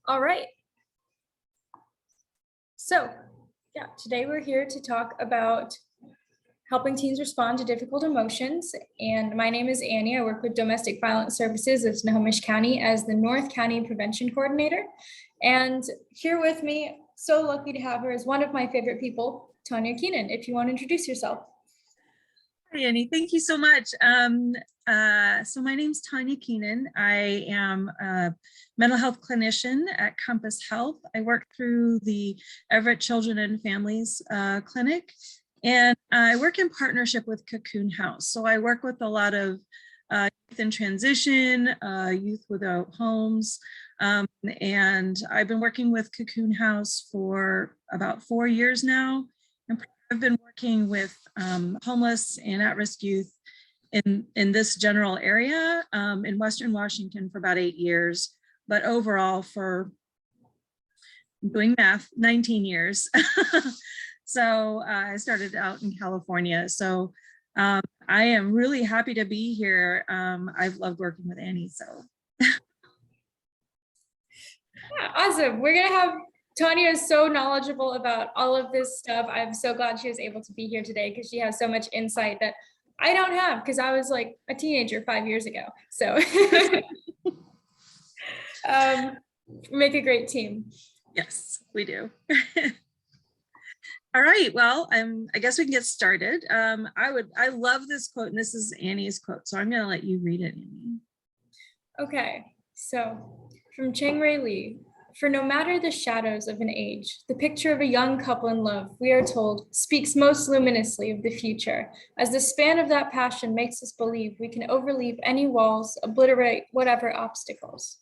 All right. So, yeah, today we're here to talk about helping teens respond to difficult emotions. And my name is Annie. I work with Domestic Violence Services of Snohomish County as the North County Prevention Coordinator. And here with me, so lucky to have her, is one of my favorite people, Tanya Keenan. If you want to introduce yourself. Hi, Annie. Thank you so much. So my name's Tanya Keenan. I am a mental health clinician at Compass Health. I work through the Everett Children and Families Clinic, and I work in partnership with Cocoon House. So I work with a lot of youth in transition, youth without homes, and I've been working with Cocoon House for about 4 years now. And I've been working with homeless and at-risk youth in this general area in Western Washington for about 8 years, but overall for, doing math, 19 years. So I started out in California. So I am really happy to be here. I've loved working with Annie, so. Yeah, awesome. We're gonna have Tanya is so knowledgeable about all of this stuff. I'm so glad she was able to be here today because she has so much insight that I don't have because I was like a teenager 5 years ago. So make a great team. Yes, we do. All right, well, I guess we can get started. I love this quote, and this is Annie's quote, so I'm gonna let you read it, Annie. Okay, so from Chang Rei Lee, for no matter the shadows of an age, the picture of a young couple in love, we are told, speaks most luminously of the future, as the span of that passion makes us believe we can overleap any walls, obliterate whatever obstacles.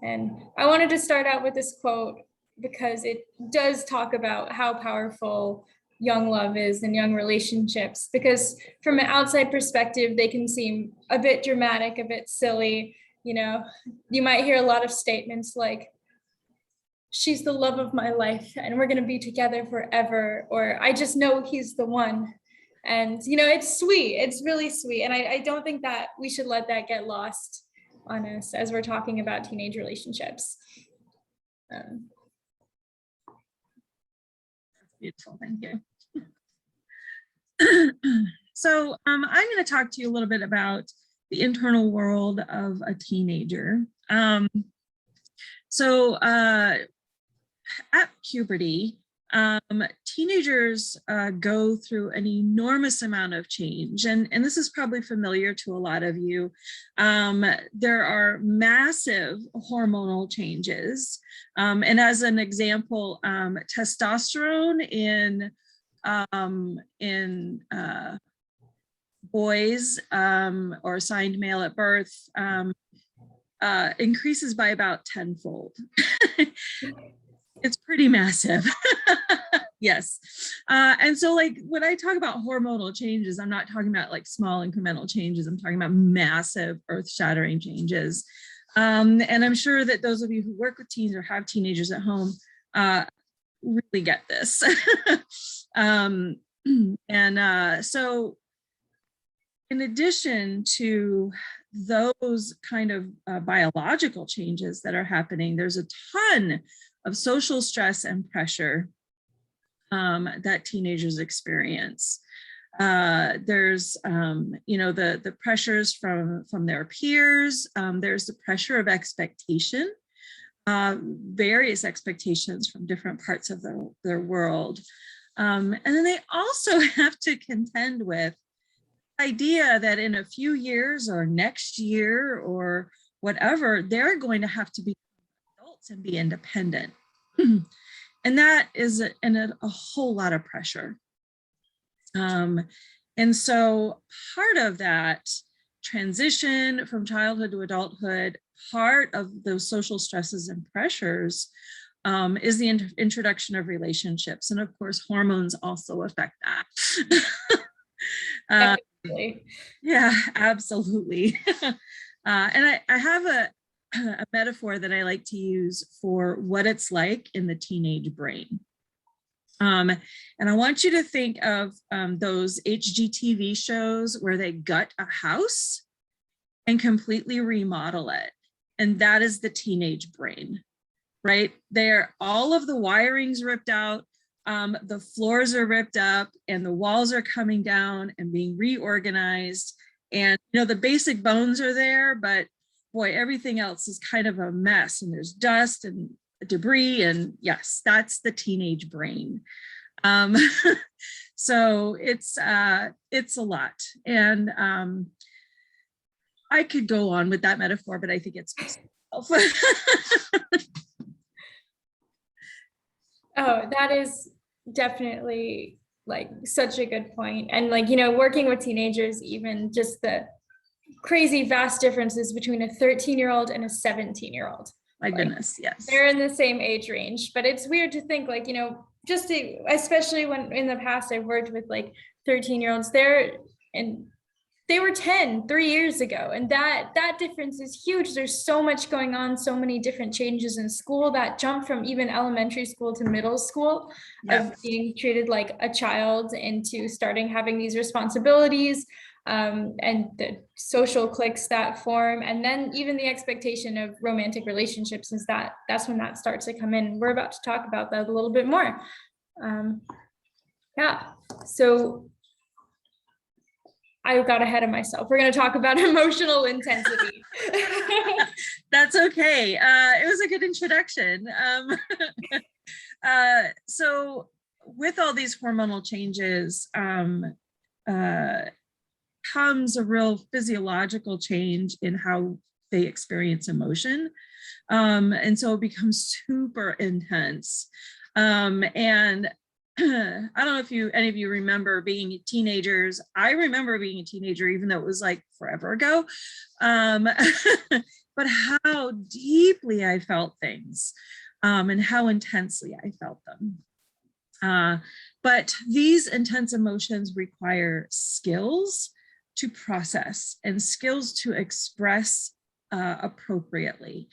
And I wanted to start out with this quote because it does talk about how powerful young love is and young relationships, because from an outside perspective, they can seem a bit dramatic, a bit silly. You know, you might hear a lot of statements like, she's the love of my life and we're going to be together forever, or I just know he's the one. And, you know, it's sweet. It's really sweet. And I don't think that we should let that get lost on us as we're talking about teenage relationships. That's beautiful. Thank you. So I'm going to talk to you a little bit about the internal world of a teenager. So at puberty, teenagers go through an enormous amount of change, and this is probably familiar to a lot of you. There are massive hormonal changes, and as an example, testosterone in boys or assigned male at birth increases by about tenfold. It's pretty massive. Yes. And so like when I talk about hormonal changes, I'm not talking about like small incremental changes. I'm talking about massive earth-shattering changes. And I'm sure that those of you who work with teens or have teenagers at home really get this. So in addition to those kind of biological changes that are happening, there's a ton of social stress and pressure that teenagers experience. There's, you know, the pressures from their peers. There's the pressure of expectation, various expectations from different parts of their world. And then they also have to contend with the idea that in a few years or next year or whatever, they're going to have to be adults and be independent. And that is a whole lot of pressure. And so part of that transition from childhood to adulthood, part of those social stresses and pressures is the introduction of relationships. And of course, hormones also affect that. Yeah, absolutely. And I have a metaphor that I like to use for what it's like in the teenage brain. And I want you to think of those HGTV shows where they gut a house and completely remodel it. And that is the teenage brain, right? All of the wiring's ripped out. The floors are ripped up and the walls are coming down and being reorganized. And, the basic bones are there, but boy, everything else is kind of a mess, and there's dust and debris. And yes, that's the teenage brain. So it's a lot. And I could go on with that metaphor, but I think it's myself. Oh, that is definitely like such a good point. And like, working with teenagers, even just the crazy vast differences between a 13-year-old and a 17-year-old. My goodness, yes. They're in the same age range, but it's weird to think like, especially when in the past I've worked with like 13-year-olds they were 10 3 years ago, and that difference is huge. There's so much going on, so many different changes in school, that jump from even elementary school to middle school, of being treated like a child into starting having these responsibilities, and the social cliques that form, and then even the expectation of romantic relationships that's when that starts to come in. We're about to talk about that a little bit more. So I got ahead of myself. We're going to talk about emotional intensity. That's okay. It was a good introduction. So with all these hormonal changes comes a real physiological change in how they experience emotion. And so it becomes super intense. And I don't know if any of you remember being teenagers. I remember being a teenager, even though it was like forever ago. But how deeply I felt things, and how intensely I felt them. But these intense emotions require skills to process and skills to express appropriately.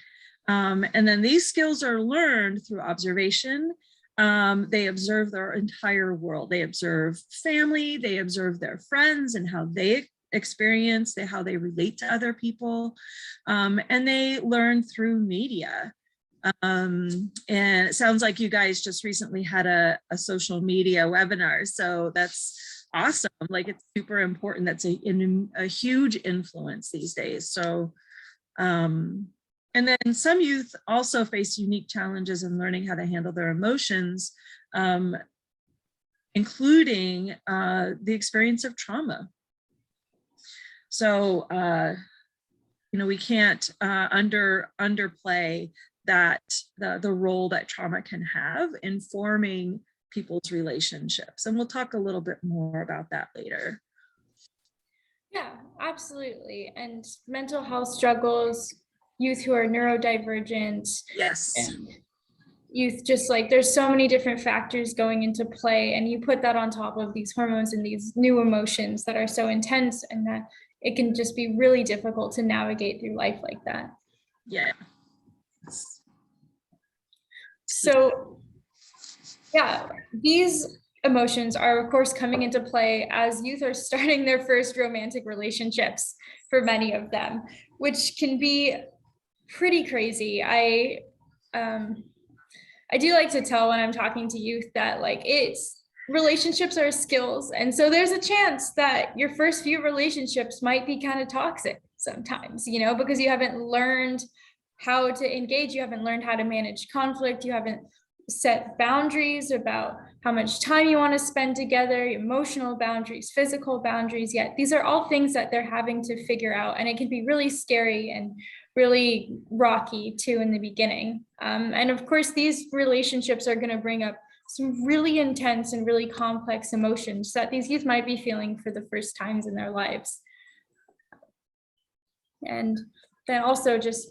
And then these skills are learned through observation. They observe their entire world. They observe family, they observe their friends and how they experience, how they relate to other people. And they learn through media. And it sounds like you guys just recently had a social media webinar. So that's awesome. Like, it's super important. That's a huge influence these days. So, and then some youth also face unique challenges in learning how to handle their emotions, including the experience of trauma. So, we can't underplay that the role that trauma can have in forming people's relationships. And we'll talk a little bit more about that later. Yeah, absolutely. And mental health struggles, youth who are neurodivergent. Yes. Youth, just like, there's so many different factors going into play, and you put that on top of these hormones and these new emotions that are so intense, and that it can just be really difficult to navigate through life like that. Yeah. So yeah, these emotions are of course coming into play as youth are starting their first romantic relationships for many of them, which can be pretty crazy. I do like to tell when I'm talking to youth that relationships are skills. And so there's a chance that your first few relationships might be kind of toxic sometimes, because you haven't learned how to engage, you haven't learned how to manage conflict, you haven't set boundaries about how much time you want to spend together, emotional boundaries, physical boundaries yet. These are all things that they're having to figure out, and it can be really scary and really rocky too in the beginning. And of course, these relationships are going to bring up some really intense and really complex emotions that these youth might be feeling for the first times in their lives. And then also, just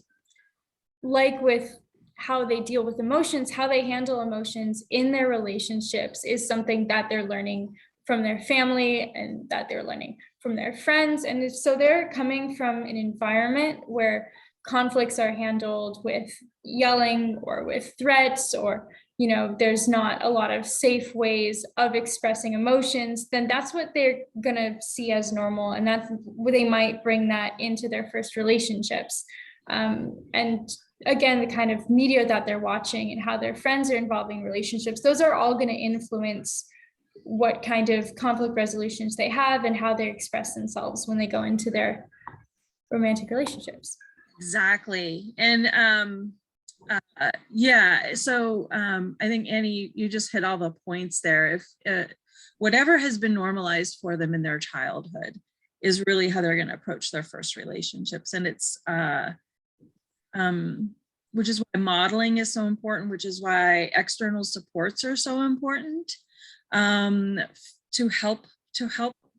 like with how they deal with emotions, how they handle emotions in their relationships is something that they're learning from their family and that they're learning from their friends. And so they're coming from an environment where conflicts are handled with yelling or with threats, or there's not a lot of safe ways of expressing emotions. Then that's what they're gonna see as normal, and that's where they might bring that into their first relationships. And again, the kind of media that they're watching and how their friends are involving relationships, those are all going to influence what kind of conflict resolutions they have and how they express themselves when they go into their romantic relationships. Exactly. And yeah, so I think Annie, you just hit all the points there. If whatever has been normalized for them in their childhood is really how they're going to approach their first relationships. And it's which is why modeling is so important, which is why external supports are so important, to help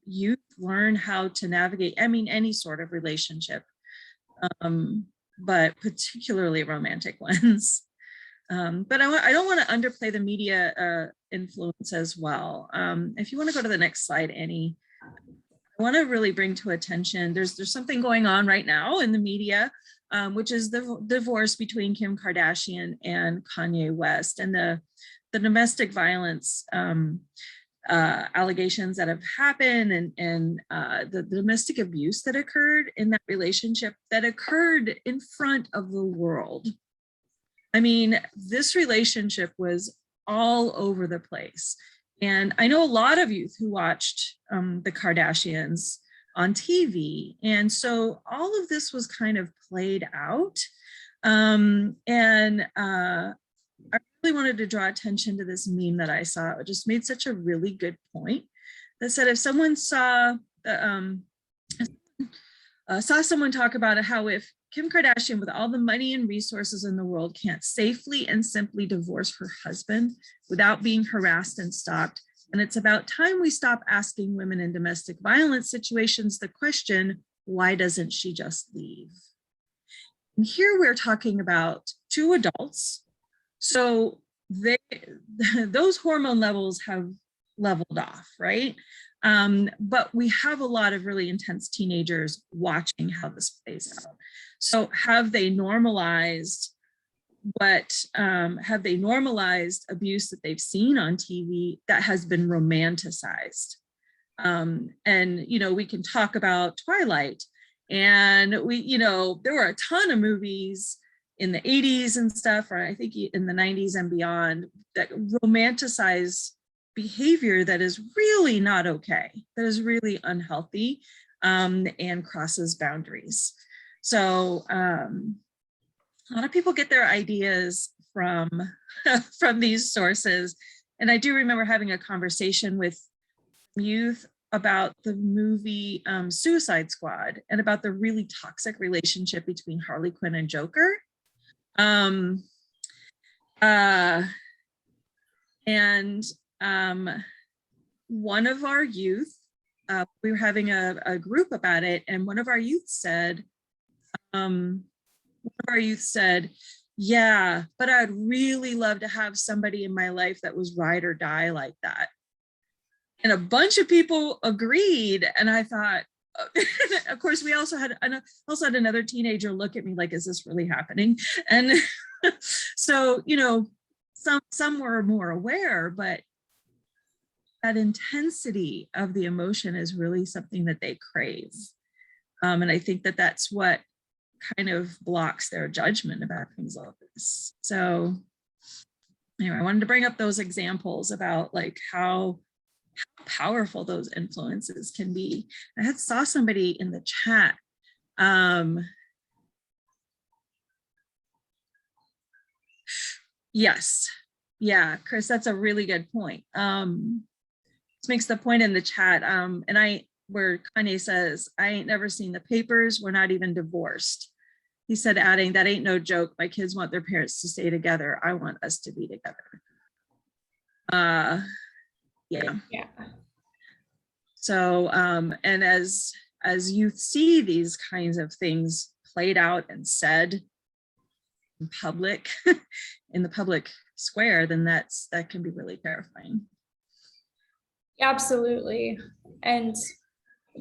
youth learn how to navigate, I mean, any sort of relationship, but particularly romantic ones. But I don't want to underplay the media influence as well. If you want to go to the next slide, Annie, I want to really bring to attention, there's something going on right now in the media, which is the divorce between Kim Kardashian and Kanye West, and the domestic violence allegations that have happened, and the domestic abuse that occurred in that relationship, that occurred in front of the world. I mean, this relationship was all over the place. And I know a lot of youth who watched the Kardashians on TV. And so all of this was kind of played out. I really wanted to draw attention to this meme that I saw. It just made such a really good point that said, if someone saw someone talk about how if Kim Kardashian, with all the money and resources in the world, can't safely and simply divorce her husband without being harassed and stalked, and it's about time we stop asking women in domestic violence situations the question, why doesn't she just leave? And here we're talking about two adults. So those hormone levels have leveled off, right? But we have a lot of really intense teenagers watching how this plays out. So have they normalized abuse that they've seen on TV that has been romanticized? And, you know, we can talk about Twilight, and there were a ton of movies in the 80s and stuff, or I think in the 90s and beyond, that romanticize behavior that is really not okay, that is really unhealthy, and crosses boundaries. So a lot of people get their ideas from these sources. And I do remember having a conversation with youth about the movie Suicide Squad, and about the really toxic relationship between Harley Quinn and Joker. One of our youth, we were having a group about it, and one of our youth said, yeah, but I'd really love to have somebody in my life that was ride or die like that. And a bunch of people agreed, and I thought, of course, we also had another teenager look at me like, is this really happening? And so, some were more aware, but that intensity of the emotion is really something that they crave. And I think that that's what kind of blocks their judgment about things like this. So anyway, I wanted to bring up those examples about like how powerful those influences can be. I saw somebody in the chat. Yes. Yeah, Chris, that's a really good point. This makes the point in the chat. Where Kanye says, I ain't never seen the papers. We're not even divorced. He said, adding, that ain't no joke. My kids want their parents to stay together. I want us to be together. Yeah. So, and as youth see these kinds of things played out and said in public, in the public square, then that can be really terrifying. Absolutely. And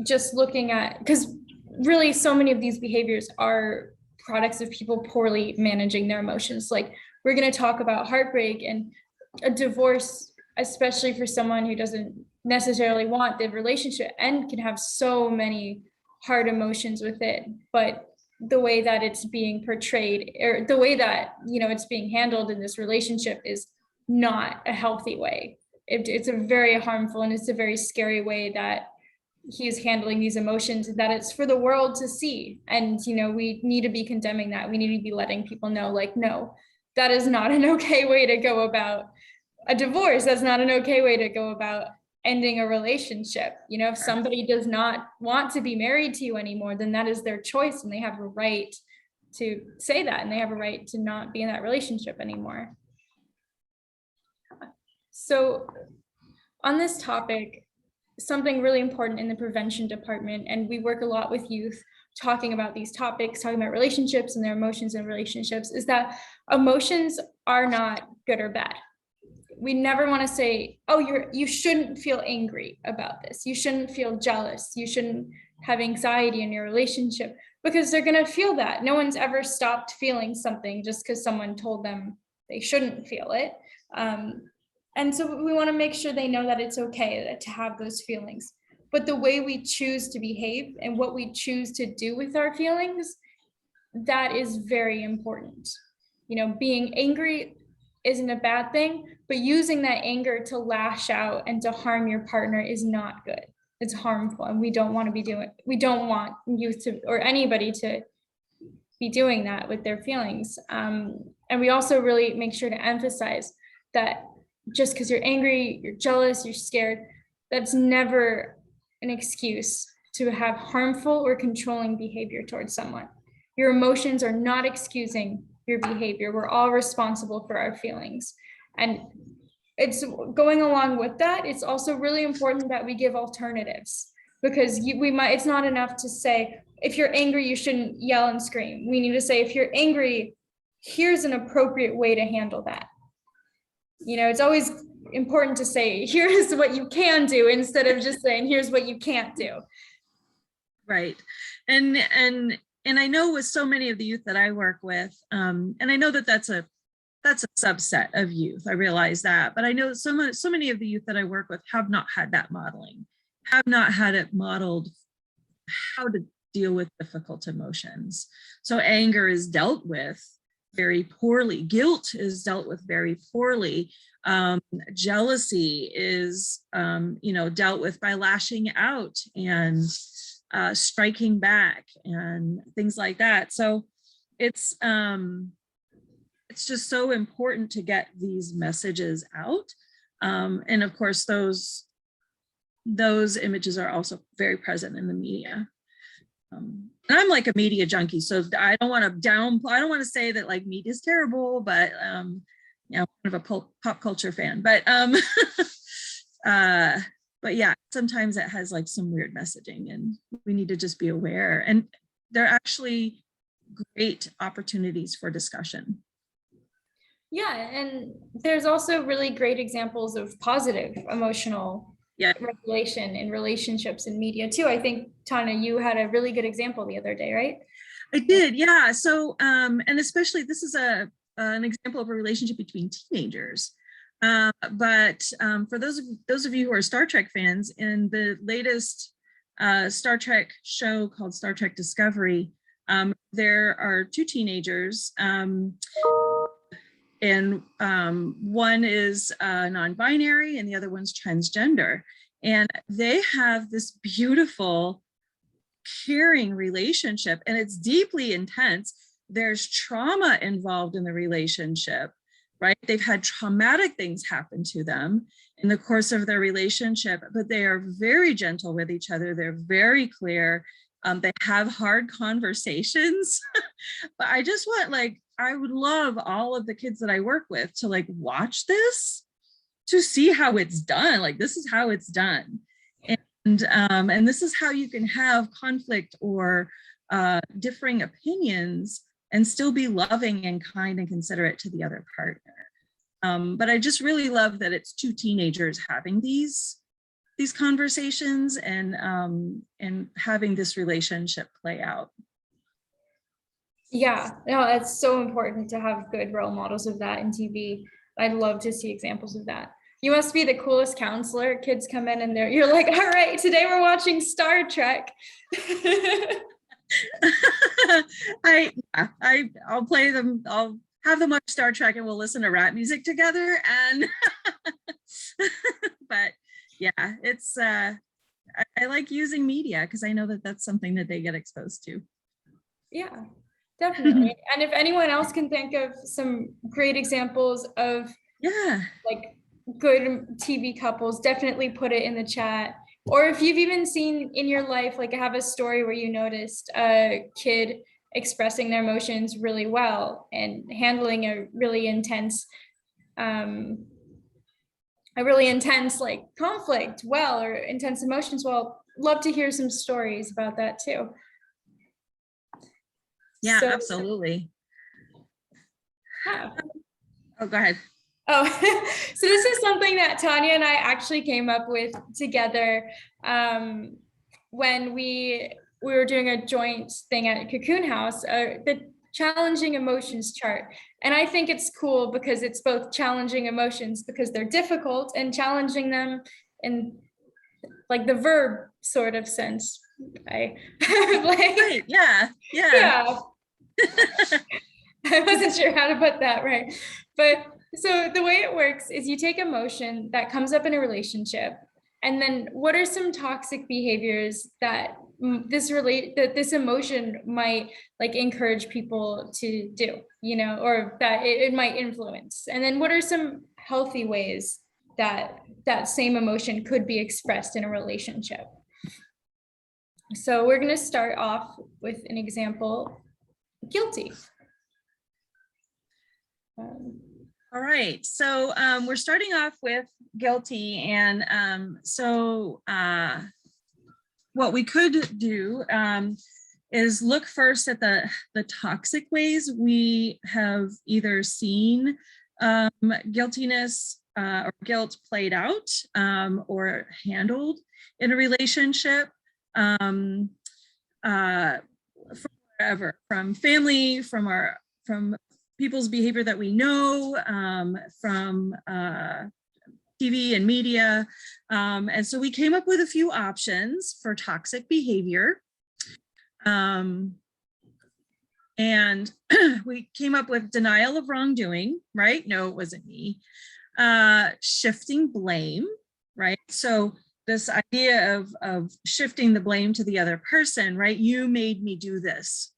just looking at, because really so many of these behaviors are products of people poorly managing their emotions. Like, we're going to talk about heartbreak and a divorce, especially for someone who doesn't necessarily want the relationship and can have so many hard emotions with it. But the way that it's being portrayed, or the way that, it's being handled in this relationship is not a healthy way. It's a very harmful, and it's a very scary way that he's handling these emotions, that it's for the world to see. And, we need to be condemning that. We need to be letting people know, like, no, that is not an okay way to go about a divorce. That's not an okay way to go about ending a relationship. If somebody does not want to be married to you anymore, then that is their choice, and they have a right to say that, and they have a right to not be in that relationship anymore. So on this topic, something really important in the prevention department, and we work a lot with youth talking about these topics, talking about relationships and their emotions in relationships, is that emotions are not good or bad. We never want to say, oh, you shouldn't feel angry about this. You shouldn't feel jealous. You shouldn't have anxiety in your relationship, because they're going to feel that. No one's ever stopped feeling something just because someone told them they shouldn't feel it. And so we want to make sure they know that it's okay to have those feelings. But the way we choose to behave and what we choose to do with our feelings, that is very important. Being angry isn't a bad thing, but using that anger to lash out and to harm your partner is not good. It's harmful, and we don't want youth to, or anybody to be doing that with their feelings. And we also really make sure to emphasize that just because you're angry, you're jealous, you're scared, that's never an excuse to have harmful or controlling behavior towards someone. Your emotions are not excusing your behavior. We're all responsible for our feelings. And it's going along with that, it's also really important that we give alternatives, because it's not enough to say, if you're angry, you shouldn't yell and scream. We need to say, if you're angry, here's an appropriate way to handle that. It's always important to say, here's what you can do, instead of just saying, here's what you can't do. Right. And I know with so many of the youth that I work with, and I know that that's a subset of youth. I realize that, but I know so many of the youth that I work with have not had that modeling, have not had it modeled how to deal with difficult emotions. So anger is dealt with very poorly. Guilt is dealt with very poorly. Jealousy is, dealt with by lashing out and striking back and things like that. So it's just so important to get these messages out. And of course, those images are also very present in the media. And I'm like a media junkie, so I don't want to say that like media is terrible, but I'm kind of a pop culture fan. But yeah, sometimes it has like some weird messaging, and we need to just be aware. And they're actually great opportunities for discussion. Yeah, and there's also really great examples of positive emotional regulation in relationships and media too. I think, Tanya, you had a really good example the other day, right? I did, yeah. So, and especially this is an example of a relationship between teenagers. But for those of you who are Star Trek fans, in the latest Star Trek show called Star Trek Discovery, there are two teenagers, and one is non-binary and the other one's transgender. And they have this beautiful, caring relationship, and it's deeply intense. There's trauma involved in the relationship, right? They've had traumatic things happen to them in the course of their relationship, but they are very gentle with each other. They're very clear. They have hard conversations. But I just want, I would love all of the kids that I work with to watch this, to see how it's done. This is how it's done. And this is how you can have conflict or differing opinions and still be loving and kind and considerate to the other partner. But I just really love that it's two teenagers having these conversations and having this relationship play out. Yeah, no, it's so important to have good role models of that in TV. I'd love to see examples of that. You must be the coolest counselor. Kids come in and you're like, all right, today we're watching Star Trek. I'll play them. I'll have them watch Star Trek and we'll listen to rap music together. And but yeah, it's I like using media because I know that that's something that they get exposed to. Yeah, definitely. And if anyone else can think of some great examples of Yeah. like good TV couples, definitely put it in the chat. Or if you've even seen in your life, like have a story where you noticed a kid expressing their emotions really well and handling a really intense like conflict well, or intense emotions well, love to hear some stories about that too. Yeah, So, absolutely. yeah. Oh, go ahead. Oh, so this is something that Tanya and I actually came up with together when we were doing a joint thing at Cocoon House, the challenging emotions chart. And I think it's cool because it's both challenging emotions because they're difficult, and challenging them in like the verb sort of sense. Like, Right, yeah. yeah. I wasn't sure how to put that right. But so the way it works is you take emotion that comes up in a relationship, and then what are some toxic behaviors that this emotion might like encourage people to do, or that it might influence. And then what are some healthy ways that that same emotion could be expressed in a relationship? So we're going to start off with an example, guilty. All right, so we're starting off with guilty, and what we could do is look first at the toxic ways we have either seen guiltiness or guilt played out or handled in a relationship from wherever, from family, from people's behavior that we know, from TV and media. And so we came up with a few options for toxic behavior. And we came up with denial of wrongdoing, right? No, it wasn't me. Shifting blame, right? So this idea of shifting the blame to the other person, right? You made me do this,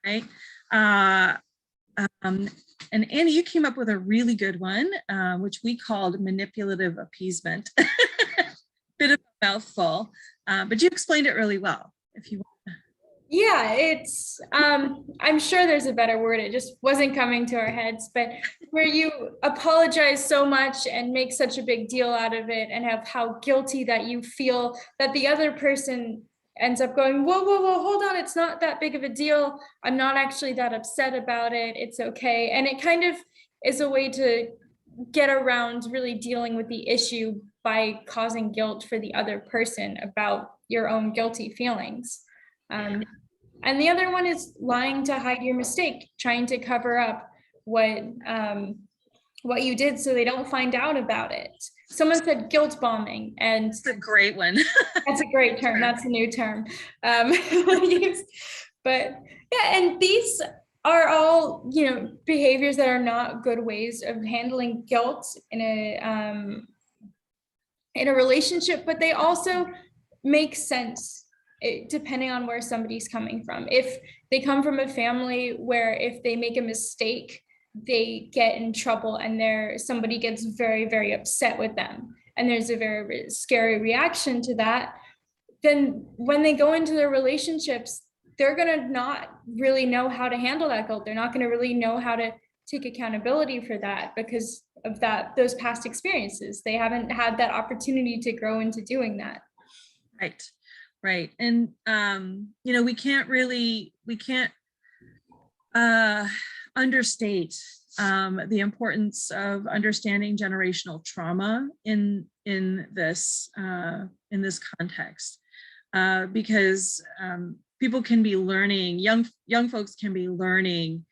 right? And Annie, you came up with a really good one, which we called manipulative appeasement. Bit of a mouthful, but you explained it really well. If you want. Yeah, it's I'm sure there's a better word, it just wasn't coming to our heads, but where you apologize so much and make such a big deal out of it, and have how guilty that you feel that the other person ends up going, whoa, whoa, whoa, hold on, it's not that big of a deal, I'm not actually that upset about it, it's okay. And it kind of is a way to get around really dealing with the issue by causing guilt for the other person about your own guilty feelings. And the other one is lying to hide your mistake, trying to cover up what you did so they don't find out about it. Someone said guilt bombing, and it's a great one. That's a great term. That's a new term. But yeah, and these are all, behaviors that are not good ways of handling guilt in a relationship, but they also make sense depending on where somebody's coming from. If they come from a family where if they make a mistake, they get in trouble and somebody gets very, very upset with them, and there's a very scary reaction to that, then when they go into their relationships, they're going to not really know how to handle that guilt. They're not going to really know how to take accountability for that because of those past experiences. They haven't had that opportunity to grow into doing that. Right. And we can't understate the importance of understanding generational trauma in this context, because people can be learning, young folks can be learning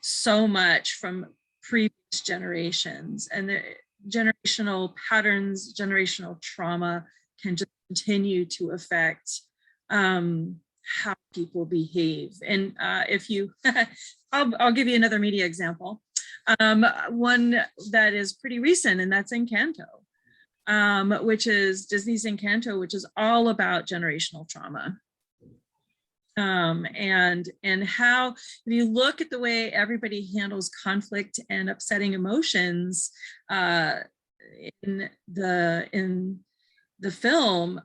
so much from previous generations, and the generational patterns, generational trauma can just continue to affect how people behave. And if you, I'll give you another media example. One that is pretty recent, and that's Encanto, which is Disney's Encanto, which is all about generational trauma. And how, if you look at the way everybody handles conflict and upsetting emotions in the film,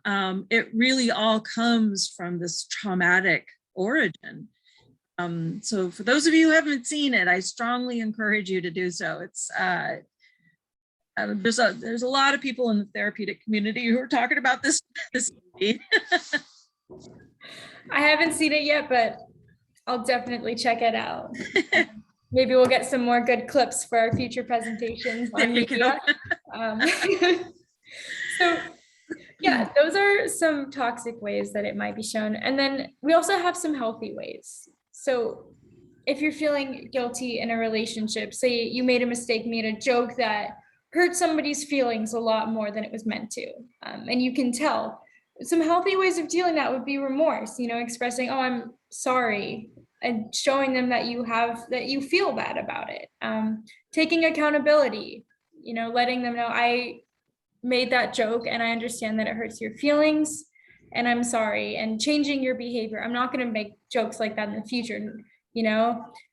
it really all comes from this traumatic origin. So for those of you who haven't seen it, I strongly encourage you to do so. It's there's a lot of people in the therapeutic community who are talking about this movie. I haven't seen it yet, but I'll definitely check it out. Maybe we'll get some more good clips for our future presentations on media. So yeah, those are some toxic ways that it might be shown. And then we also have some healthy ways. So if you're feeling guilty in a relationship, say you made a mistake, made a joke that hurt somebody's feelings a lot more than it was meant to, and you can tell, some healthy ways of dealing that would be remorse, expressing, oh, I'm sorry, and showing them that you feel bad about it. Taking accountability, letting them know, I made that joke and I understand that it hurts your feelings and I'm sorry, and changing your behavior. I'm not going to make jokes like that in the future,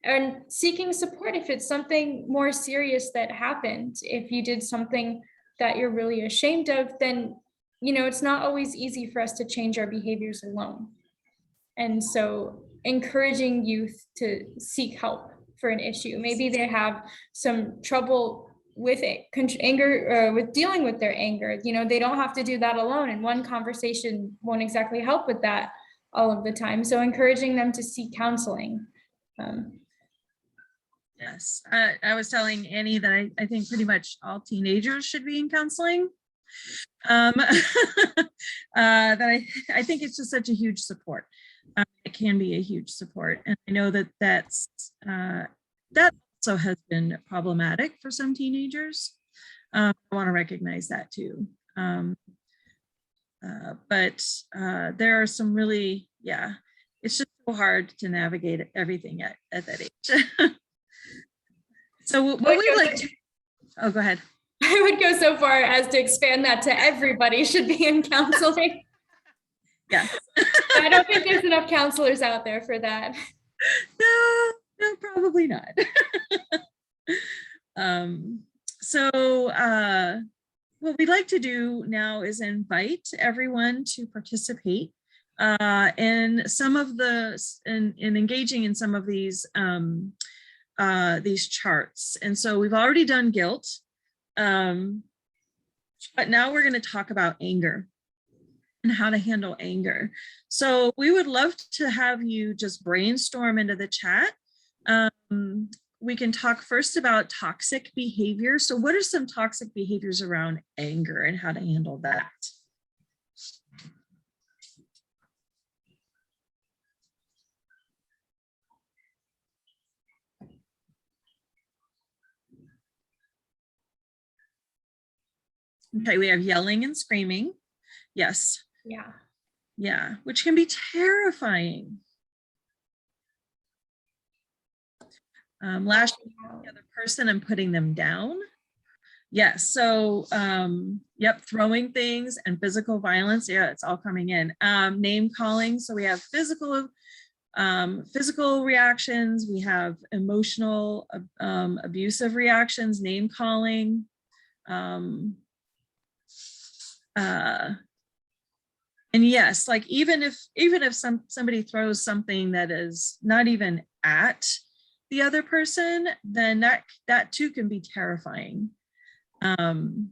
and seeking support if it's something more serious that happened. If you did something that you're really ashamed of, then it's not always easy for us to change our behaviors alone. And so encouraging youth to seek help for an issue. Maybe they have some trouble with anger, with dealing with their anger. They don't have to do that alone. And one conversation won't exactly help with that all of the time. So encouraging them to seek counseling. Yes, I was telling Annie that I think pretty much all teenagers should be in counseling. That I think it's just such a huge support. It can be a huge support, and I know that that also has been problematic for some teenagers. I want to recognize that too. But there are some really, it's just so hard to navigate everything at that age. So what we'd like to, oh, go ahead. I would go so far as to expand that to everybody should be in counseling. Yes. I don't think there's enough counselors out there for that. No, probably not. What we'd like to do now is invite everyone to participate in some of in engaging in some of these charts. And so we've already done guilt, but now we're going to talk about anger and how to handle anger. So we would love to have you just brainstorm into the chat. We can talk first about toxic behavior. So what are some toxic behaviors around anger and how to handle that? Okay, we have yelling and screaming. Yes. Yeah, which can be terrifying. Lashing at the other person and putting them down. Yes, so yep, throwing things and physical violence. Yeah, it's all coming in. Name calling. So we have physical reactions. We have emotional abusive reactions, name calling. And yes, like even if somebody throws something that is not even at the other person, then that too can be terrifying. And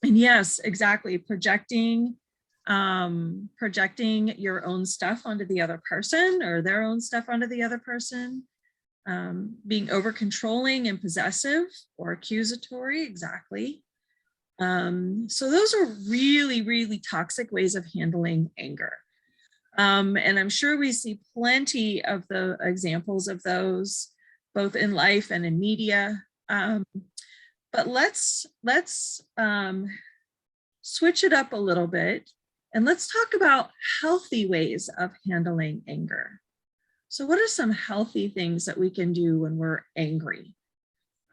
yes, exactly, projecting your own stuff onto the other person or their own stuff onto the other person. Being over controlling and possessive or accusatory, exactly. So those are really, really toxic ways of handling anger. And I'm sure we see plenty of the examples of those, both in life and in media. But let's switch it up a little bit And let's talk about healthy ways of handling anger. So what are some healthy things that we can do when we're angry?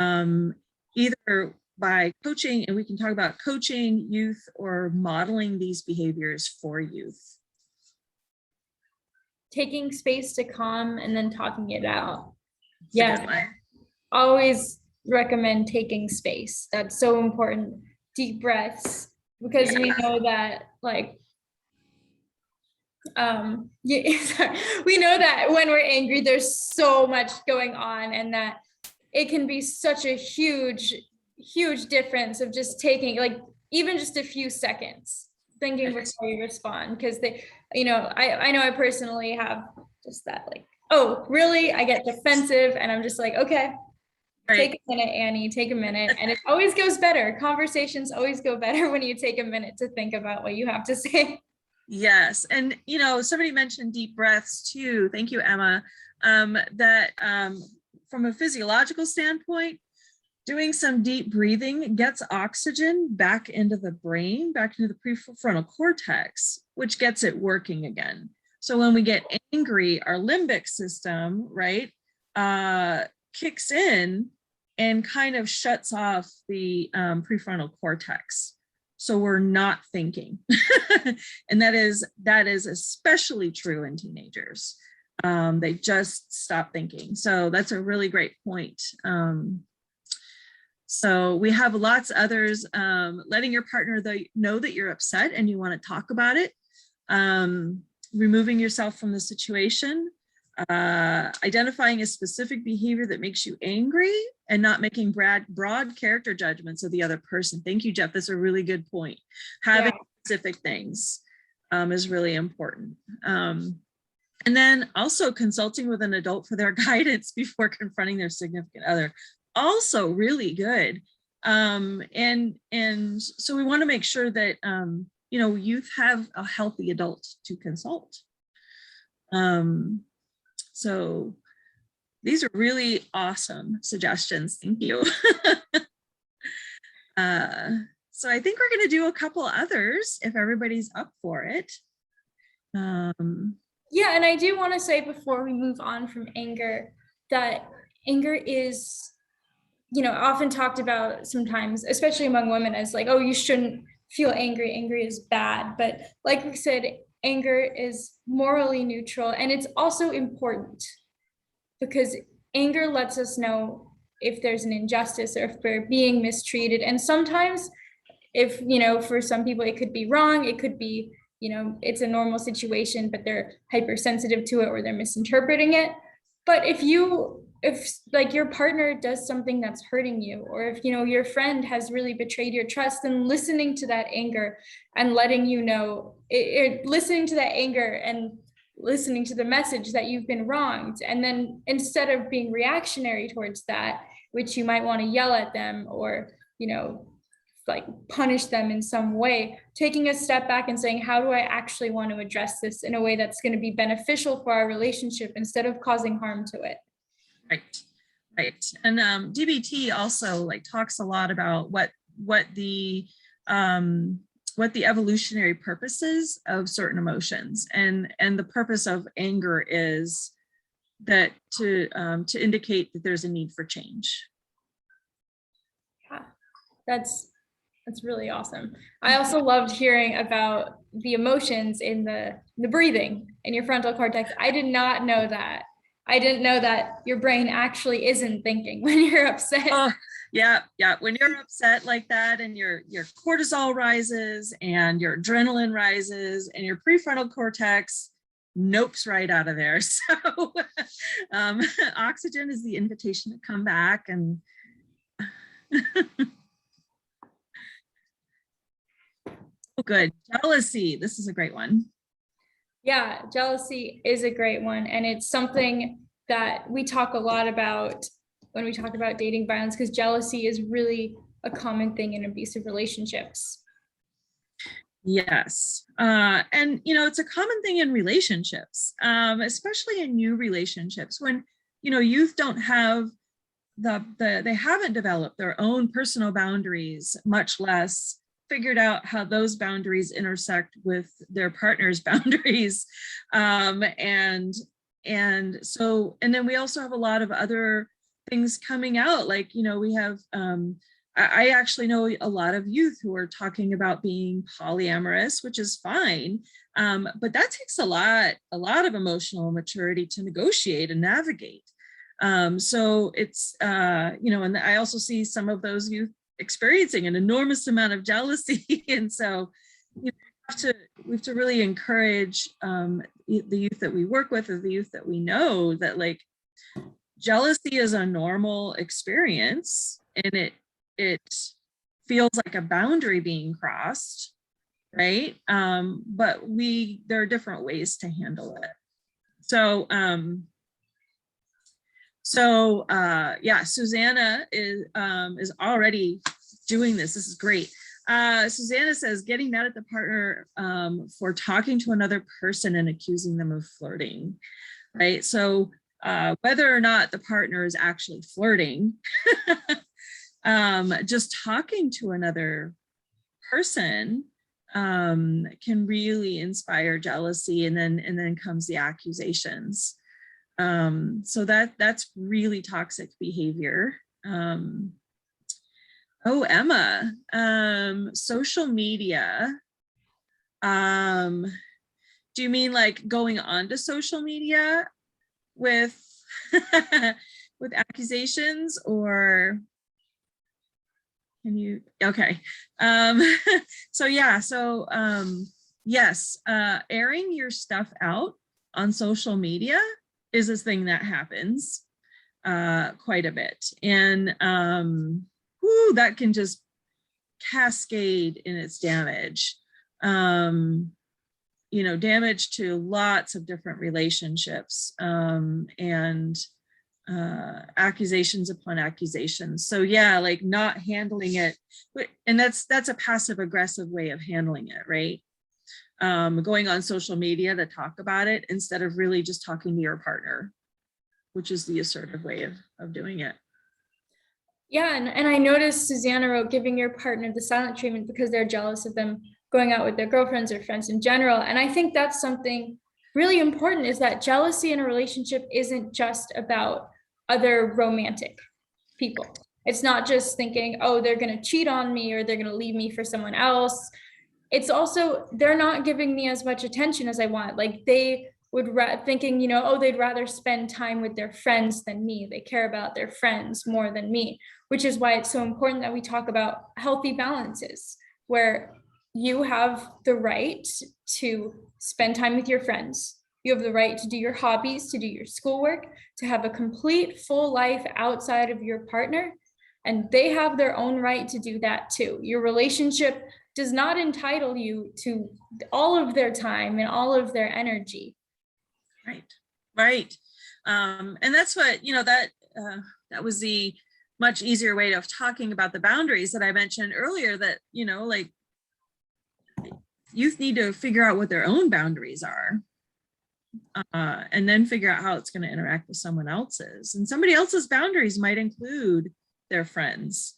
Either by coaching, and we can talk about coaching youth or modeling these behaviors for youth. Taking space to calm and then talking it out. That's a Yeah, good one. always recommend taking space. That's so important. Deep breaths, because we know that like we know that when we're angry, there's so much going on, and that it can be such a huge difference of just taking like even just a few seconds thinking before you respond, because they, you know, I know I personally have just that like, oh really, I get defensive and I'm just like, okay, take a minute, Annie, take a minute. And it always goes better. Conversations always go better when you take a minute to think about what you have to say. Yes. And, you know, somebody mentioned deep breaths too. Thank you, Emma. That from a physiological standpoint, doing some deep breathing gets oxygen back into the brain, back into the prefrontal cortex, which gets it working again. So when we get angry, our limbic system, right, kicks in and kind of shuts off the prefrontal cortex. So we're not thinking. And that is especially true in teenagers. They just stop thinking. So that's a really great point. So we have lots of others. Letting your partner know that you're upset and you want to talk about it. Removing yourself from the situation. Identifying a specific behavior that makes you angry and not making broad character judgments of the other person. Thank you, Jeff. That's a really good point. Having specific things is really important. And then also consulting with an adult for their guidance before confronting their significant other. Also really good. And so we want to make sure that, you know, youth have a healthy adult to consult. So these are really awesome suggestions. Thank you. So I think we're going to do a couple others if everybody's up for it. Yeah, and I do want to say before we move on from anger, that anger is, you know, often talked about sometimes, especially among women, as like, oh, you shouldn't feel angry. Angry is bad. But like we said, anger is morally neutral, and it's also important because anger lets us know if there's an injustice or if we're being mistreated. And sometimes if, you know, for some people it could be wrong, it could be, you know, it's a normal situation, but they're hypersensitive to it or they're misinterpreting it. But if like your partner does something that's hurting you, or if, you know, your friend has really betrayed your trust, then listening to that anger and letting you know, listening to that anger and listening to the message that you've been wronged. And then instead of being reactionary towards that, which you might want to yell at them or, you know, like punish them in some way, taking a step back and saying, how do I actually want to address this in a way that's going to be beneficial for our relationship instead of causing harm to it? Right. And DBT also like talks a lot about what the evolutionary purposes of certain emotions, and the purpose of anger is that to indicate that there's a need for change. Yeah, that's really awesome. I also loved hearing about the emotions in the breathing in your frontal cortex. I did not know that. I didn't know that your brain actually isn't thinking when you're upset. Oh, yeah. When you're upset like that and your cortisol rises and your adrenaline rises and your prefrontal cortex nopes right out of there. So oxygen is the invitation to come back. And oh, good. Jealousy. This is a great one. Yeah, jealousy is a great one. And it's something that we talk a lot about when we talk about dating violence, because jealousy is really a common thing in abusive relationships. Yes. And, you know, it's a common thing in relationships, especially in new relationships when, you know, youth don't have they haven't developed their own personal boundaries, much less figured out how those boundaries intersect with their partner's boundaries. And so, and then we also have a lot of other things coming out, like, you know, we have, I actually know a lot of youth who are talking about being polyamorous, which is fine. But that takes a lot of emotional maturity to negotiate and navigate. So it's, you know, and I also see some of those youth experiencing an enormous amount of jealousy. And so, you know, we have to really encourage the youth that we work with, or the youth that we know, that like jealousy is a normal experience, and it feels like a boundary being crossed, right? But there are different ways to handle it. So, yeah, Susanna is already doing this. This is great. Susanna says, getting mad at the partner for talking to another person and accusing them of flirting, right? So whether or not the partner is actually flirting, just talking to another person can really inspire jealousy, and then comes the accusations. So that's really toxic behavior. Oh, Emma, social media. Do you mean like going on to social media with with accusations, or can you? Okay. So yeah. So yes, airing your stuff out on social media is a thing that happens quite a bit, and that can just cascade in its damage. You know, damage to lots of different relationships, and accusations upon accusations. So yeah, like not handling it, and that's a passive aggressive way of handling it, right? Going on social media to talk about it instead of really just talking to your partner, which is the assertive way of doing it. Yeah, and I noticed Susanna wrote giving your partner the silent treatment because they're jealous of them going out with their girlfriends or friends in general. And I think that's something really important, is that jealousy in a relationship isn't just about other romantic people. It's not just thinking, oh, they're going to cheat on me or they're going to leave me for someone else. It's also, they're not giving me as much attention as I want. Like they would thinking, you know, oh, they'd rather spend time with their friends than me. They care about their friends more than me, which is why it's so important that we talk about healthy balances, where you have the right to spend time with your friends. You have the right to do your hobbies, to do your schoolwork, to have a complete full life outside of your partner. And they have their own right to do that too. Your relationship does not entitle you to all of their time and all of their energy. Right. And that's what, you know, that was the much easier way of talking about the boundaries that I mentioned earlier, that, you know, like youth need to figure out what their own boundaries are, and then figure out how it's going to interact with someone else's. And somebody else's boundaries might include their friends.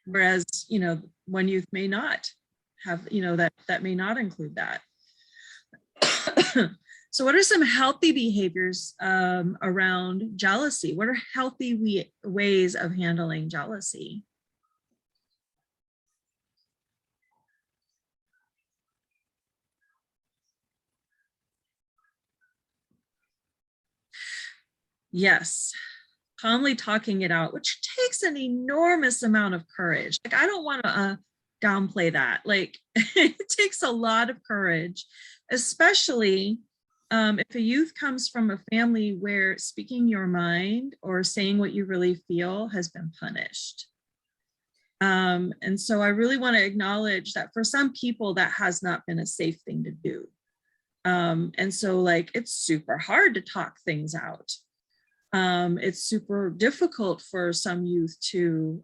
Whereas, you know, one youth may not have, you know, that may not include that. So what are some healthy behaviors around jealousy? What are healthy ways of handling jealousy? Yes, calmly talking it out, which takes an enormous amount of courage. Like, I don't want to downplay that. Like, it takes a lot of courage, especially if a youth comes from a family where speaking your mind or saying what you really feel has been punished. And so I really want to acknowledge that for some people that has not been a safe thing to do. And so like, it's super hard to talk things out. It's super difficult for some youth to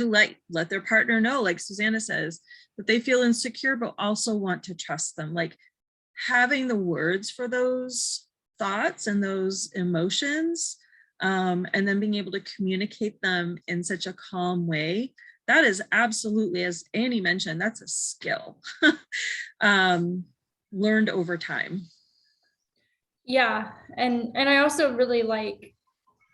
let their partner know, like Susanna says, that they feel insecure, but also want to trust them. Like, having the words for those thoughts and those emotions and then being able to communicate them in such a calm way, that is absolutely, as Annie mentioned, that's a skill learned over time. Yeah, and I also really like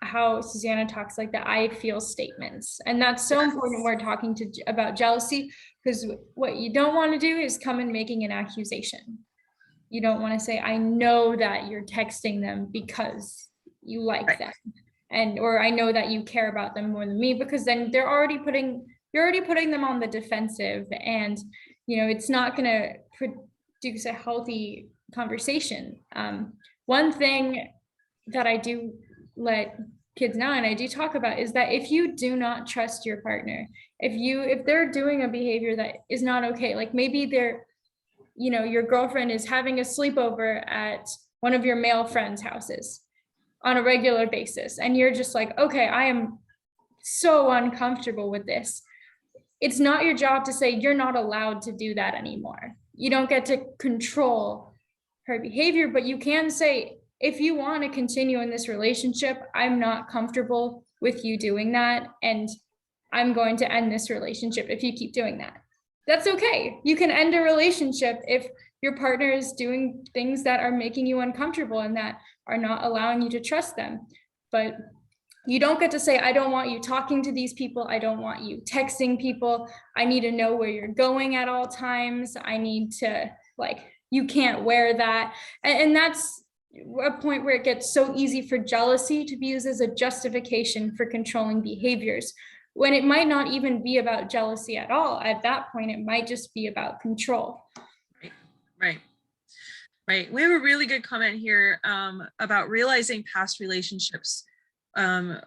how Susanna talks like the I feel statements. And that's so important when we're talking about jealousy, because what you don't want to do is come in making an accusation. You don't want to say, I know that you're texting them because you like them. And or I know that you care about them more than me, because then you're already putting them on the defensive, and it's not going to produce a healthy conversation. One thing that I do let kids know, and I do talk about, is that if you do not trust your partner, if they're doing a behavior that is not okay, like maybe your girlfriend is having a sleepover at one of your male friends' houses on a regular basis, and you're just like, okay, I am so uncomfortable with this. It's not your job to say you're not allowed to do that anymore. You don't get to control her behavior, but you can say, if you want to continue in this relationship, I'm not comfortable with you doing that, and I'm going to end this relationship if you keep doing that. That's okay. You can end a relationship if your partner is doing things that are making you uncomfortable and that are not allowing you to trust them. But you don't get to say, I don't want you talking to these people. I don't want you texting people. I need to know where you're going at all times. I need to, you can't wear that. And that's a point where it gets so easy for jealousy to be used as a justification for controlling behaviors, when it might not even be about jealousy at all. At that point, it might just be about control. Right. We have a really good comment here about realizing past relationships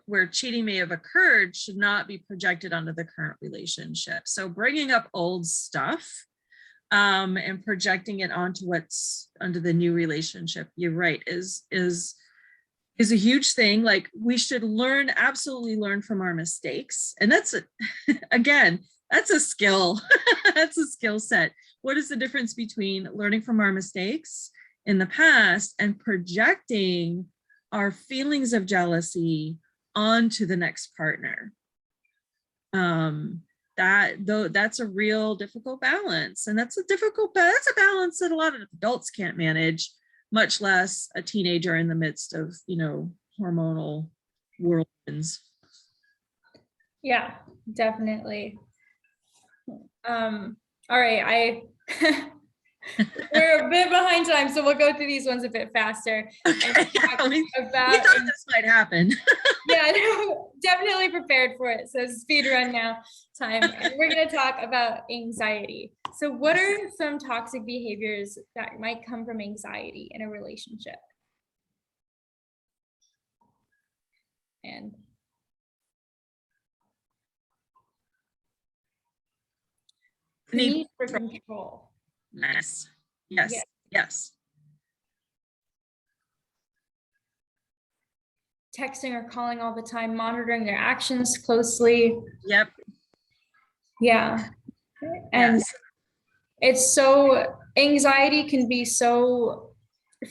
where cheating may have occurred should not be projected onto the current relationship. So bringing up old stuff and projecting it onto what's under the new relationship, you're right, is a huge thing. Like, we should absolutely learn from our mistakes. And that's again, that's a skill. That's a skill set. What is the difference between learning from our mistakes in the past and projecting our feelings of jealousy onto the next partner? That's a real difficult balance. And that's a balance that a lot of adults can't manage, much less a teenager in the midst of, hormonal whirlwinds. Yeah, definitely. All right, we're a bit behind time, so we'll go through these ones a bit faster. Okay. We thought this might happen. Yeah, no, definitely prepared for it. So speed run now time. And we're going to talk about anxiety. So what are some toxic behaviors that might come from anxiety in a relationship? And the need for control. Nice. Yes. Texting or calling all the time, monitoring their actions closely. Yep. Yeah. And yes. Anxiety can be so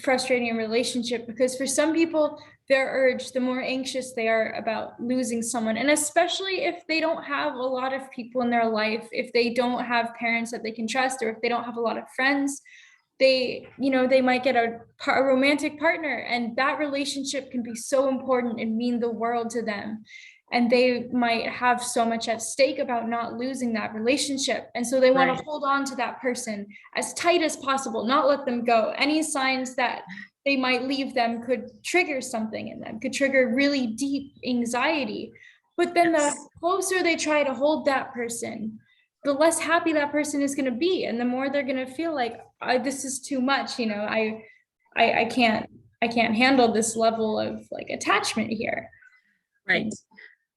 frustrating in a relationship, because for some people, their urge, the more anxious they are about losing someone, and especially if they don't have a lot of people in their life, if they don't have parents that they can trust, or if they don't have a lot of friends, they might get a romantic partner, and that relationship can be so important and mean the world to them, and they might have so much at stake about not losing that relationship, and so they want to hold on to that person as tight as possible, not let them go. Any signs that they might leave them could trigger something in them, could trigger really deep anxiety. But then the closer they try to hold that person, the less happy that person is going to be, and the more they're going to feel like, this is too much, I can't handle this level of attachment here.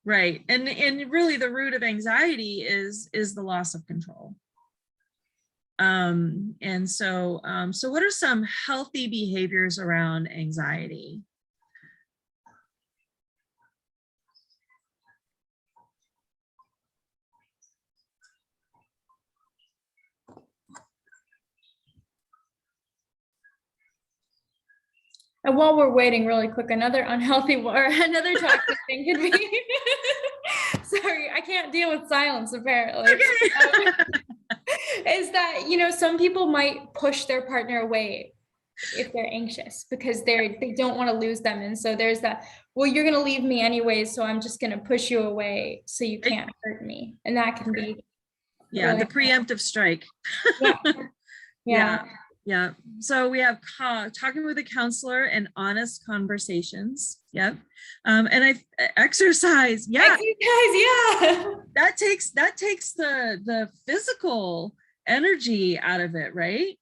Right. And really the root of anxiety is the loss of control. And so what are some healthy behaviors around anxiety? And while we're waiting, really quick, another unhealthy or another toxic thing could be. Sorry, I can't deal with silence apparently. Okay. Is that, some people might push their partner away if they're anxious because they don't want to lose them. And so there's that, well, you're going to leave me anyways, so I'm just going to push you away so you can't hurt me. And that can be Yeah, really the preemptive strike. yeah. Yeah. Yeah. So we have talking with a counselor and honest conversations. Yep. And exercise. Yeah. Exercise, yeah. That takes the physical energy out of it, right?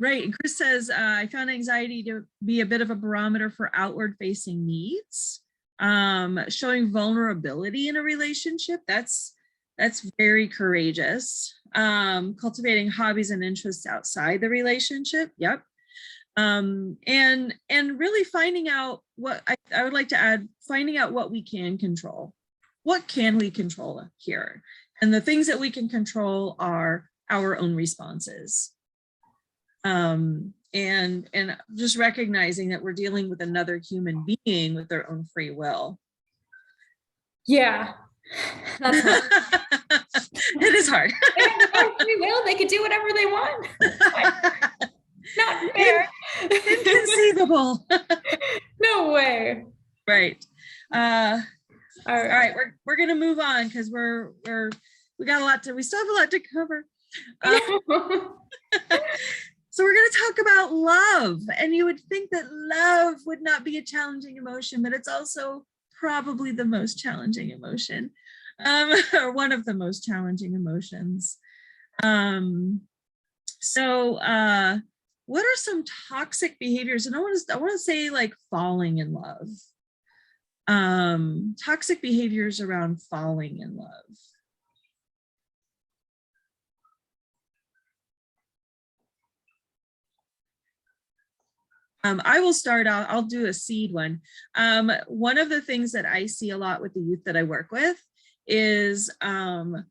Right. And Chris says, I found anxiety to be a bit of a barometer for outward facing needs. Showing vulnerability in a relationship. That's very courageous. Cultivating hobbies and interests outside the relationship. Yep. And really finding out what I would like to add, finding out what we can control. What can we control here? And the things that we can control are our own responses. And just recognizing that we're dealing with another human being with their own free will. Yeah. That's hard. It is hard. They have no free will. They could do whatever they want. Not fair. Inconceivable. No way. Right. All right. Right. We're gonna move on because we got a lot to. We still have a lot to cover. So we're going to talk about love, and you would think that love would not be a challenging emotion, but it's also probably the most challenging emotion, or one of the most challenging emotions. So what are some toxic behaviors? And I want to say like falling in love. Toxic behaviors around falling in love. I will start out, I'll do a seed one. One of the things that I see a lot with the youth that I work with is, the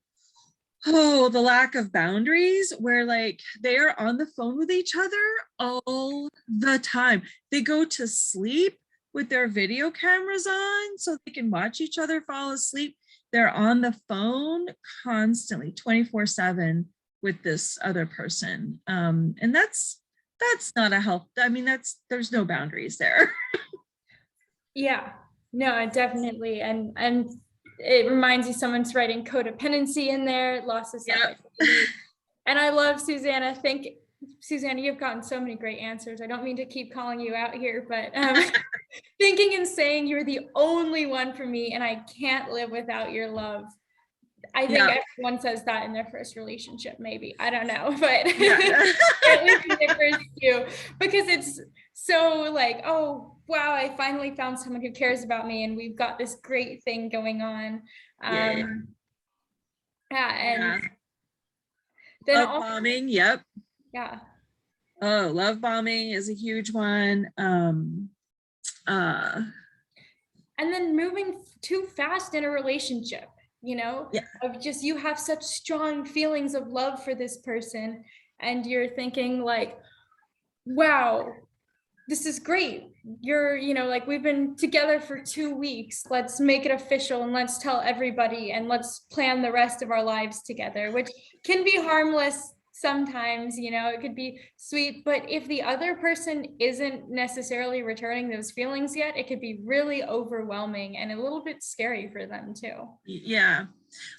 lack of boundaries, where like they are on the phone with each other all the time. They go to sleep with their video cameras on so they can watch each other fall asleep. They're on the phone constantly, 24/7 with this other person. And that's not a health. I mean, there's no boundaries there. Yeah, no, definitely. And it reminds you someone's writing codependency in there, loss of self. Yep. And I love Susanna. Susanna, you've gotten so many great answers. I don't mean to keep calling you out here, but thinking and saying you're the only one for me and I can't live without your love. I think everyone says that in their first relationship, maybe. I don't know, but at least in their first few, because it's so like, oh, wow, I finally found someone who cares about me and we've got this great thing going on. And then love bombing, yep. Yeah. Oh, love bombing is a huge one. And then moving too fast in a relationship. Of just, you have such strong feelings of love for this person and you're thinking like, wow, this is great. You're, like, we've been together for 2 weeks. Let's make it official and let's tell everybody and let's plan the rest of our lives together, which can be harmless sometimes, it could be sweet, but if the other person isn't necessarily returning those feelings yet, it could be really overwhelming and a little bit scary for them too. Yeah.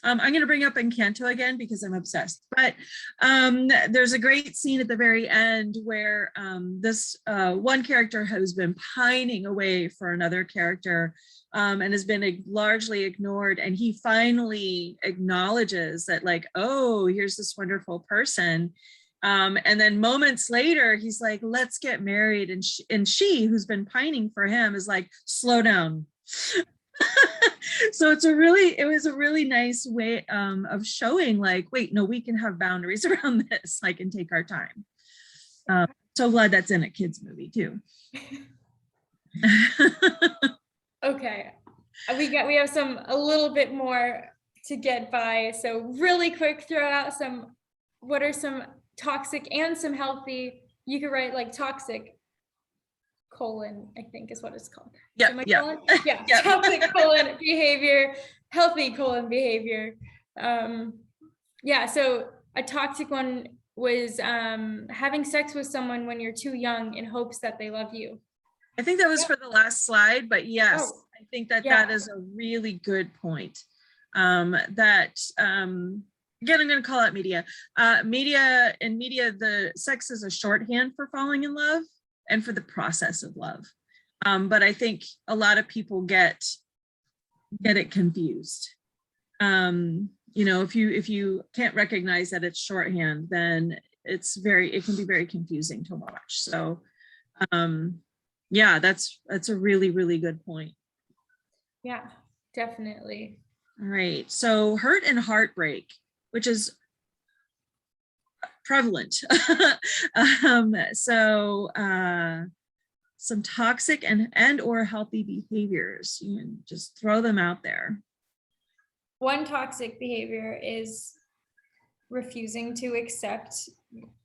I'm going to bring up Encanto again because I'm obsessed, but there's a great scene at the very end where this one character has been pining away for another character and has been largely ignored, and he finally acknowledges that like, oh, here's this wonderful person, and then moments later he's like, let's get married, and she who's been pining for him is like, slow down. So it was a really nice way of showing like, wait, no, we can have boundaries around this, like, and take our time. So glad that's in a kids movie too. Okay, we have a little bit more to get by, so really quick, throw out some what are some toxic and some healthy, you could write like toxic colon, I think is what it's called. Yep, Semicolon? Yeah, Yep. toxic colon behavior, healthy colon behavior. Yeah, so a toxic one was having sex with someone when you're too young in hopes that they love you. I think that was for the last slide, but yes, Oh, I think that yeah. that is a really good point. Again, I'm going to call out media. Media, the sex is a shorthand for falling in love and for the process of love. But I think a lot of people get it confused. You know, if you can't recognize that it's shorthand, then it can be very confusing to watch. So yeah, that's a really, really good point. Yeah, definitely. All right, so hurt and heartbreak, which is prevalent. Some toxic and or healthy behaviors, you can just throw them out there. One toxic behavior is refusing to accept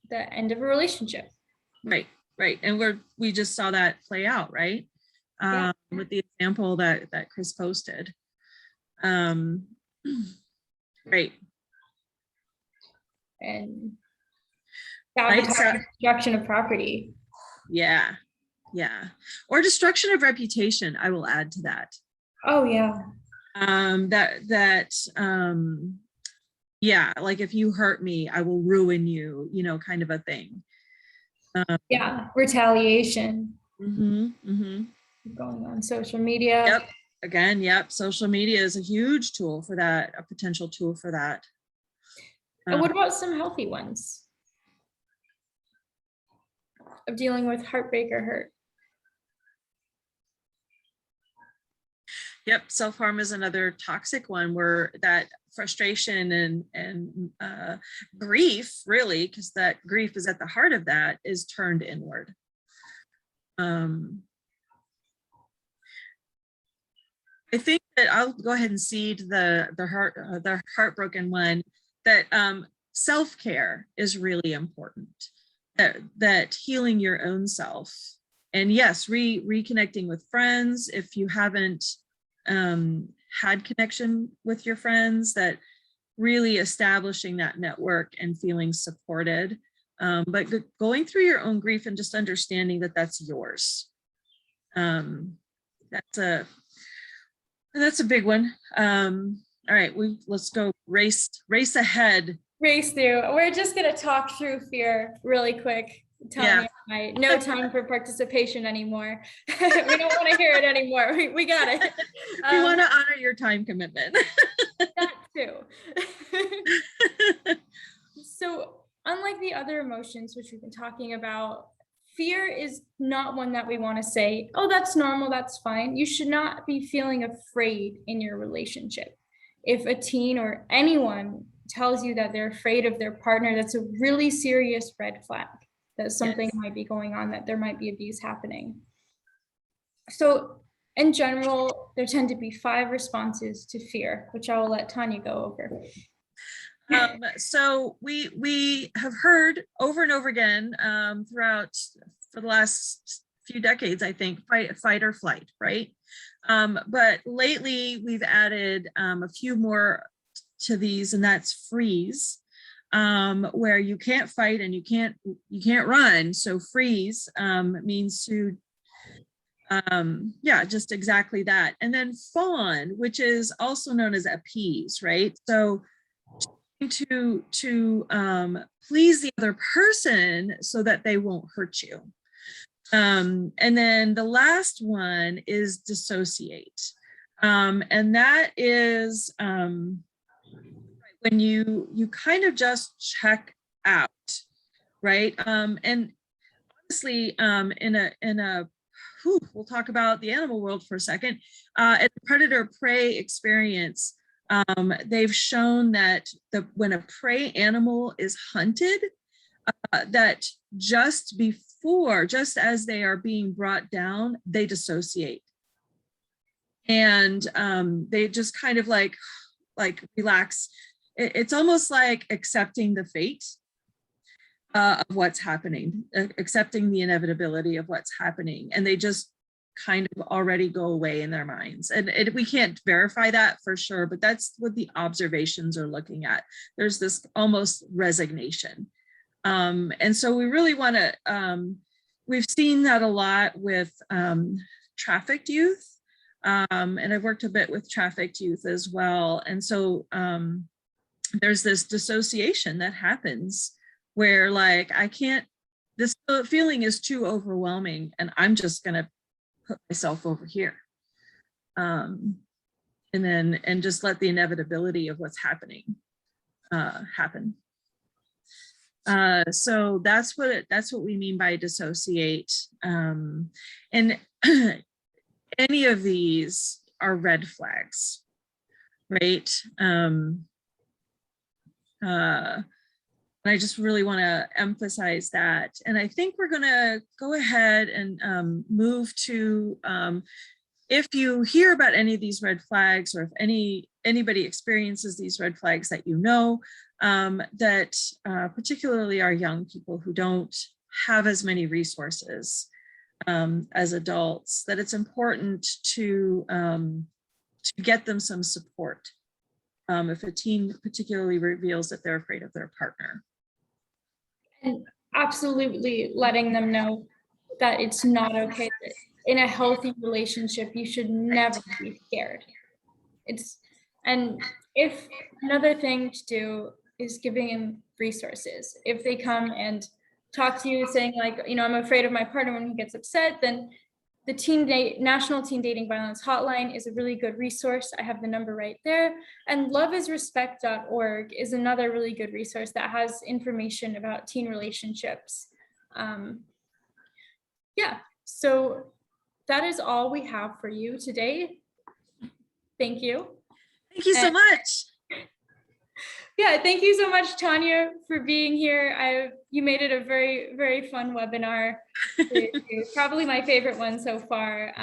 the end of a relationship. Right. And we just saw that play out, right? Yeah. With the example that Chris posted. Right. And Right, destruction of property. Yeah. Or destruction of reputation, I will add to that. Oh yeah. Yeah, like if you hurt me, I will ruin you, you know, kind of a thing. Yeah, retaliation. Going on social media. Yep. Again, yep. Social media is a huge tool for that, a potential tool for that. And what about some healthy ones of dealing with heartbreak or hurt? Yep, self-harm is another toxic one, where that frustration and grief, really, because that grief is at the heart of that, is turned inward. I think that I'll go ahead and cede the heartbroken one, that self-care is really important. That healing your own self, and yes, reconnecting with friends if you haven't had connection with your friends, that really establishing that network and feeling supported, but going through your own grief and just understanding that that's yours. That's a big one. All right, let's go race ahead. Race through. We're just gonna talk through fear really quick. No time for participation anymore. We don't want to hear it anymore. We got it. We want to honor your time commitment. That too. So unlike the other emotions, which we've been talking about, fear is not one that we want to say, oh, that's normal, that's fine. You should not be feeling afraid in your relationship. If a teen or anyone tells you that they're afraid of their partner, that's a really serious red flag, that something might be going on, that there might be abuse happening. So in general, there tend to be 5 responses to fear, which I will let Tanya go over. So we have heard over and over again throughout for the last few decades, I think, fight or flight, right? But lately we've added a few more to these, and that's freeze, where you can't fight and you can't run. So freeze means to just exactly that. And then fawn, which is also known as appease, right? So to please the other person so that they won't hurt you. And then the last one is dissociate. And that is when you kind of just check out, right? And honestly, we'll talk about the animal world for a second. In the predator-prey experience, they've shown that when a prey animal is hunted, that just as they are being brought down, they dissociate. And they just kind of like relax. It's almost like accepting the fate of what's happening, accepting the inevitability of what's happening. And they just kind of already go away in their minds. And we can't verify that for sure, but that's what the observations are looking at. There's this almost resignation. And so we really want to, we've seen that a lot with trafficked youth. And I've worked a bit with trafficked youth as well. And so there's this dissociation that happens where like, I can't, this feeling is too overwhelming and I'm just going to put myself over here. And just let the inevitability of what's happening happen. So that's what we mean by dissociate. And any of these are red flags, right? I just really want to emphasize that. And I think we're going to go ahead and move to, if you hear about any of these red flags, or if anybody experiences these red flags that you know, that particularly our young people who don't have as many resources as adults, that it's important to get them some support. If a teen particularly reveals that they're afraid of their partner. And absolutely letting them know that it's not okay. That in a healthy relationship, you should never be scared. And if another thing to do is giving them resources. If they come and talk to you saying like, I'm afraid of my partner when he gets upset, then the National Teen Dating Violence Hotline is a really good resource. I have the number right there. And loveisrespect.org is another really good resource that has information about teen relationships. Yeah, so that is all we have for you today. Thank you. Thank you so much. Yeah, thank you so much, Tanya, for being here. You made it a very, very fun webinar. Probably my favorite one so far.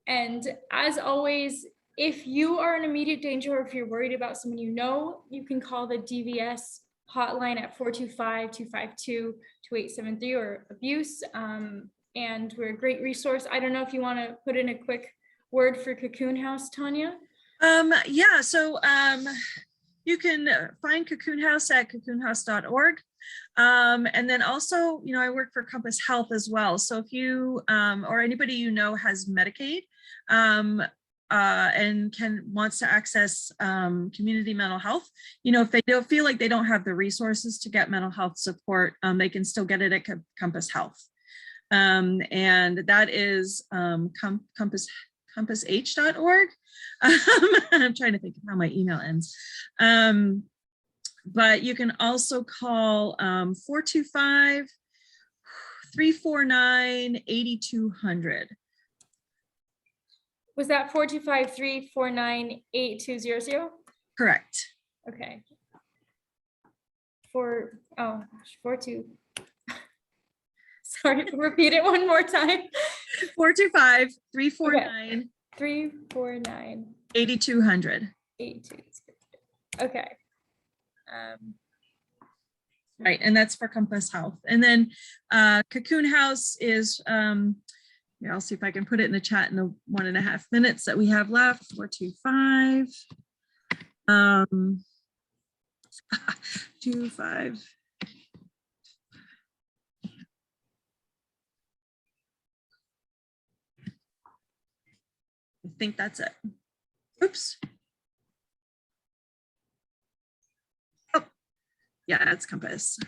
And as always, if you are in immediate danger or if you're worried about someone you know, you can call the DVS hotline at 425-252-2873 or abuse. And we're a great resource. I don't know if you want to put in a quick word for Cocoon House, Tanya. Yeah, so you can find Cocoon House at cocoonhouse.org. And then also, I work for Compass Health as well. So if you or anybody you know has Medicaid and wants to access community mental health, if they don't feel like they don't have the resources to get mental health support, they can still get it at Compass Health. And that is compassh.org. I'm trying to think of how my email ends. But you can also call 425-349-8200. Was that 425-349-8200? Correct. Okay. 42. Sorry, repeat it one more time. 425-349. 349 8200. 82. Okay. Right, and that's for Compass Health. And then Cocoon House is, I'll see if I can put it in the chat in the 1.5 minutes that we have left. 425 25. I think that's it. Oops. Oh, yeah, that's Compass.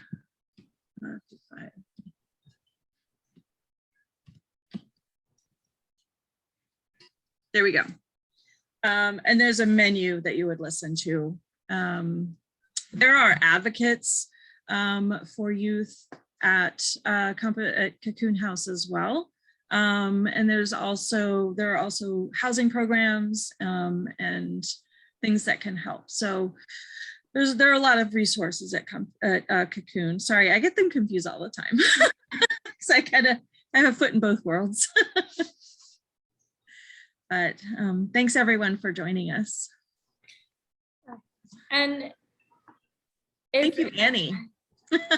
There we go. And there's a menu that you would listen to. There are advocates for youth at Cocoon House as well. And there are also housing programs and things that can help. So there are a lot of resources at Cocoon. Sorry, I get them confused all the time. So I have a foot in both worlds. But thanks everyone for joining us. And thank you, Annie.